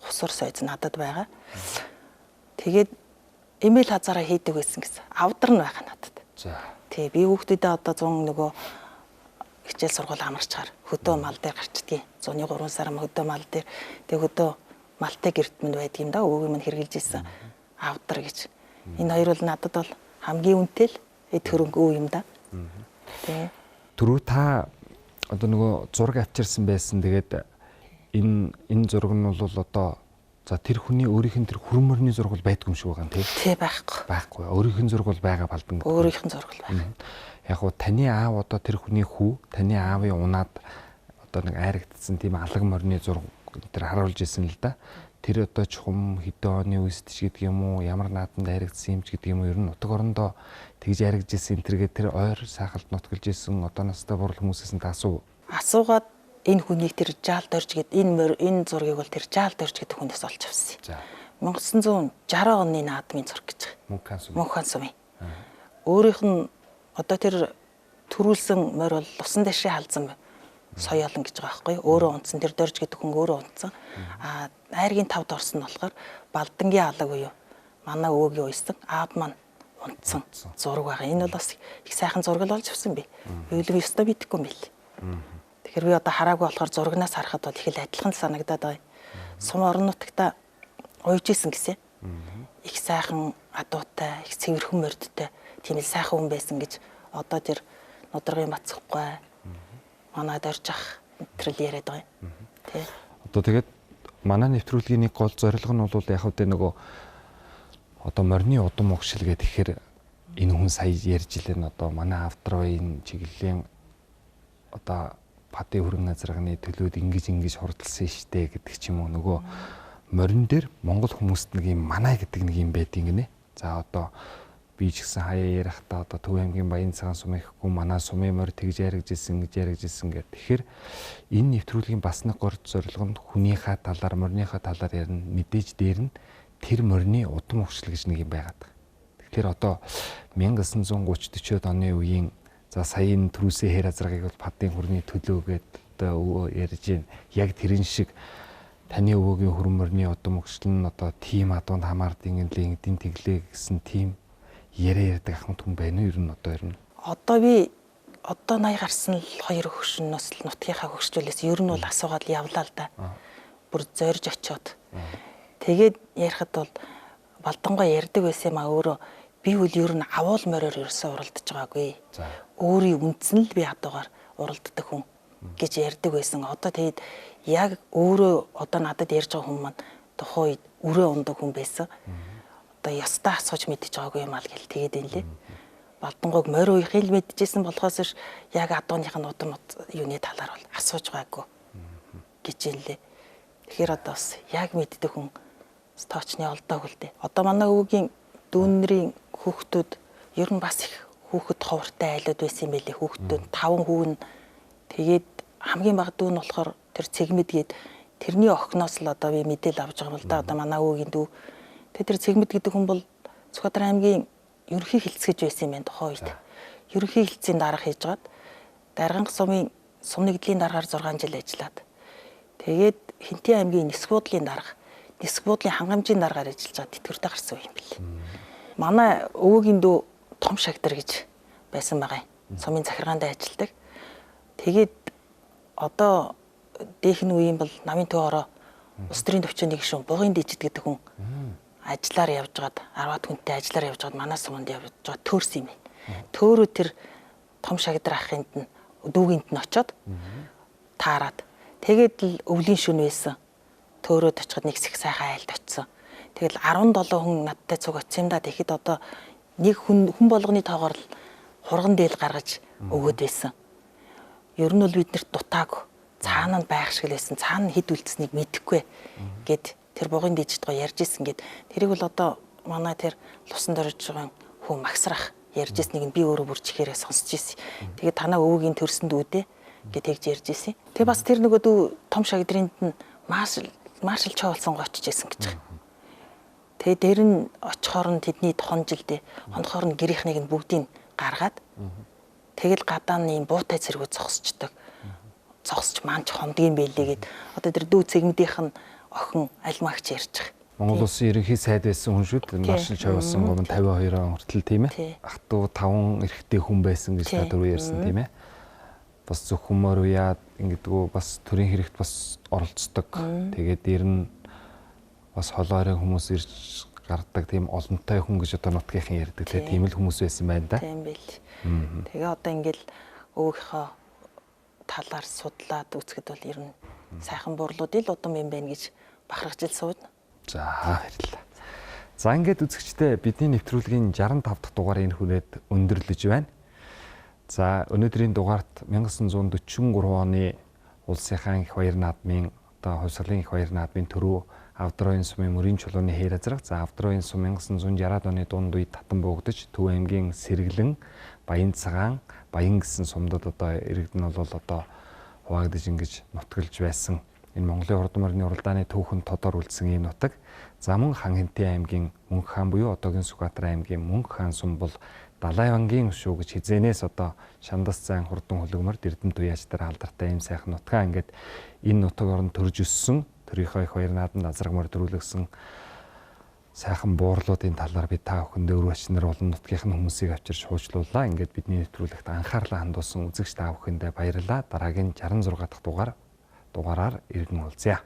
хусуур сойж надад байгаа. Тэгээд эмэйл хазаараа хийдэг байсан гэсэн. Авдар нь байгаа надад. За. Тэг би хүүхдүүдээ одоо 100 нөгөө хичээл сургууль амарчаар хөдөө мал дээр гарчдгийг 103 сар хөдөө мал дээр тэг хөдөө малтай гэрт минь байдаг юм да өвөгийн минь хэрглэж исэн авдар гэж. Энэ хоёр бол надад бол хамгийн үнэтэй л эд хөрөнгө юм да. Тэг. Түрүү та одоо нөгөө зураг авчирсан байсан. Тэгээд энэ зураг нь бол одоо за тэр хүний өөрийнх нь тэр хүрэн мөрний зураг бол байдгүй юм шиг байгаа юм тий. Тий байхгүй. Байхгүй. Өөрийнх нь зураг бол байгаа Балдан. Өөрийнх нь зураг бол байгаа. Яг гоо таны аав одоо тэр хүний хүү таны аавын унаад одоо нэг айрагдсан тийм алаг морины зураг тэр харуулж исэн л да. Тэр одоо чухам хэдэн оны үст ч гэдэг юм уу ямар нааданд айрагдсан юм ч гэдэг юм уу ер нь нутаг орондоо тэгж айрагдж исэн тэргээ тэр ойр сайхалт нутгалж исэн одоо настай бурал хүмүүсээс нь асуугаад энэ хүнийг тэр жаалд орж гээд энэ зургийг бол тэр жаалд орж гэдэг хүнээс олж авсан. За. 1960 оны наадмын зураг гэж байгаа. Мөнхөн сум. Мөнхөн сум. Өөрийнх нь одоо тэр төрүүлсэн морь бол усан дэшээ халзан соёолон гэж байгаа байхгүй юу? Өөрөө унтсан тэр дорж гэдэг хүн өөрөө унтсан. Айргийн тавд орсон нь болохоор Балдангийн алаг буюу манай өвөгийн уйсан аав маань унтсан зураг байгаа. Энэ бол бас их сайхан зураг л болж авсан би. Биелэг ёстой бидэхгүй юм бил. Тэгэхээр би одоо хараагүй болохоор зурагнаас харахад бол их л адилхан л санагдаад байгаа. Сум орон нутагта уйж исэн гэсэн. Их сайхан адуутай, их цэвэрхэн мордтой тийм л сайхан хүн байсан гэж одоо тэр Нудрагын Бацхгүй манай доржих нэвтрэл яриад байгаа юм. Тэ. Одоо тэгээд манай нэвтрүүлгийн нэг гол зорилго нь бол яг хөтэ нөгөө одоо морины удам угшил гэдэг ихээр энэ хүн сая ярьж илэн одоо манай авторын чиглэлийн одоо Батын хөрөнгө азарганы төлөөд ингэж хурдалсан штэ гэдэг ч юм уу нөгөө морин дээр Монгол хүмүүст нэг юм манай гэдэг нэг юм байдгийг гинэ. За одоо би ч гэсэн хаяа ярихтаа одоо Төв аймгийн Баян цагаан сум ихгүй манай сумын морь тэгж яригжсэн гэдэг. Тэгэхээр энэ нэвтрүүлгийн бас нэг гол зорилго нь хүнийхээ талаар, морныхаа талаар ярина. Мэдээж дээр нь тэр морины удам угшил гэж нэг юм байгаад байгаа. Тэгэхээр одоо 1930-40-од оны үеийн за саяын төрүүлсэн хэр азрагыг бол Батын хөрний төлөө гэдэг одоо ярьж байна. Яг тэрэн шиг таны өвөгийн хөрөн морины удам угшил нь одоо тим адуунд хамаардын эдийн тэглээ гэсэн тим яриад ахмад хүн байна уу ер нь одоо би 80 гарсан л 2 хөгшнөөс л нутгийнхаа хөгшчүүлээс ер нь бол асуугаад явлаа л да. Бүр зорж очиод. Тэгээд ярихад бол Балдангой ярьдаг байсан юм а өөрөө би үл ер нь авуул мороор ерөөсөө уралдаж байгаагүй. Өөрийн үндсэн л би адуугаар уралддаг хүн гэж ярьдаг байсан. Одоо тэгээд яг өөрөө одоо надад ярьж байгаа хүн маань тухайн үед өрөө ундаг хүн байсан. Одоо ястаа асууж мэдчихэж байгаагүй юм аа л гэл тэгээд энэ лээ. Балдангойг морь уухийн л мэдчихсэн болохоос яг адууных нь удам юуны талаар бол асууж байгаагүй гэж юм лээ. Тэгэхээр одоо бас яг мэддэг хүн тоочны олдоог л дээ. Одоо манай өвгийн дүүнэрийн хүүхдүүд ер нь бас их хүүхэд ховортой айлууд байсан юм байлээ. Хүүхдүүд 5 хүү нь тэгээд хамгийн бага дүү нь болохоор тэр цэгмэд гээд тэрний охиноос л одоо би мэдээл авч байгаа юм л да. Одоо манай өвгийн дүү. Тэр цэгмэд гэдэг хүн бол Сүхбаатар аймгийн ерөнхий хилцгэж байсан юм байна тухайн үед. Ерөнхий хилцгийн дарга хийжгаад Дарганх сумын сум нэгдлийн даргаар 6 жил ажиллаад. Тэгээд Хинтээ аймгийн нисэх буудлын дарга, нисэх буудлын хангамжийн даргаар ажиллаж байгаа тэтгэвртэй гарсан юм бэл. Манай өвөгийн дүү том шагдар гэж байсан байгаа юм. Сумын захиргаанд ажилладаг. Тэгээд одоо дээхэн үеийн бол намын төөрөө улс төрийн төвчөний гишүүн Бугын Дижид гэдэг хүн ажиллаар явж гаад 10-аад хүнтэй ажиллаар явж гаад манай суманд явж гаад төөрсөн юм. Төөрөө тэр том шагдар ахынд нь дүүгийнт нь очоод таарад. Тэгээд л өвлийн шөнө байсан. Төөрөөд очиход нэг их сайхан айлд очсон. Тэгэл 17 хүн надтай цуг очсон юм да. Тэгэхэд одоо нэг хүн болгоны тоогоор л хурган дээл гаргаж өгөөд байсан. Ер нь бол биднэрт дутаагүй. Цаана нь байх шиг л байсан. Цаана хэд үлдсэнийг мэдэхгүй гэд тэр Бугын Дижид го ярьж исэн гэд тэрийг бол одоо манай тэр лусан дөрж байгаа хүн Магсрах ярьж ирснийг би өөрөө бүр чихээрээ сонсч ирсэн. Тэгээд танаа өвөгийн төрсөн дүүдээ гэж тэгж ярьж ирсэн. Тэгээ бас тэр нөгөө дүү том шагдрынд нь маршал чоолсон очиж ирсэн гэж байгаа. Тэгээ дээр нь очихоор нь тэдний хон жилдээ хонхоор нь гэрийнхнийг нь бүгдийг гаргаад тэгэл гадаа нь юм буутай зэргүүд зогсчдаг. Зогсч маанч хомдгийн байлээ гэд одоо тэр дүү цэгмдийнх нь охин альмагч ярьж байгаа. Монгол Улсын ерөнхий сайд байсан хүн шүү дээ. Маршал Чавсан гомн 52 он хүртэл тийм ээ. Ах トゥ 5 эрэгтэй хүн байсан гэж та дөрөв ярьсан тийм ээ. Бас зөвхөмөр уяад ингэдэггүй бас төрийн хэрэгт бас оролцдог. Тэгээд дээр нь бас холоорын хүмүүс ирж гардаг тийм олонтой хүн гэж одоо нутгийнхан ярьдаг тийм л хүмүүс байсан байна да. Тийм бэл. Тэгээ одоо ингээл өвгийнхөө талаар судлаад үзэхэд бол ер нь сайхан бурлуудыг л удам юм байна гэж бахархаж суудна. За баярлалаа. За ингээд үзэгчдээ бидний нэвтрүүлгийн 65 дахь дугаар энэ хүрээд өндөрлөж байна. За өнөөдрийн дугаарт 1943 оны улсынхаа их баяр наадмын одоо хувьсгалын их баяр наадмын төрөө Авдройн сумын мөрийн чулууны хэр азрах. За Авдройн сум 1960-ад оны дунд үед татан буугдаж Төв аймгийн Сэргэлэн, Баян цагаан, Баян гэсэн сумдад одоо иргэдэн бол одоо хуваагдаж ингэж нутгалж байсан. Энэ Монголын хурдан морины уралдааны түүхэнд тодор үлдсэн ийм нутаг. За мөн Хан Хинтээ аймгийн Мөнх хаан буюу одоогийн Сүхбаатар аймгийн Мөнх хаан сум бол Далайвангийн шүү гэж хизээнээс одоо Шандас зайн хурдан хөлөгмөр Эрдэм туяач дээр алдартай ийм сайхан нутгаа ингээд энэ нутаг орнд төрж өссөн төрийнхөө их баяр наадамд азрагмаар дөрүүлсэн сайхан буурлуудын талаар би та бүхэндээ өр бачнаар олон нутгийнхын хүмүүсийг авчирч хуучлууллаа. Ингээд бидний нэвтрүүлэгт анхаарлаа хандуулсан үзэгч та бүхэндээ баярлалаа. Дараагийн 66 дахь дугаараар иргэн уулзъя.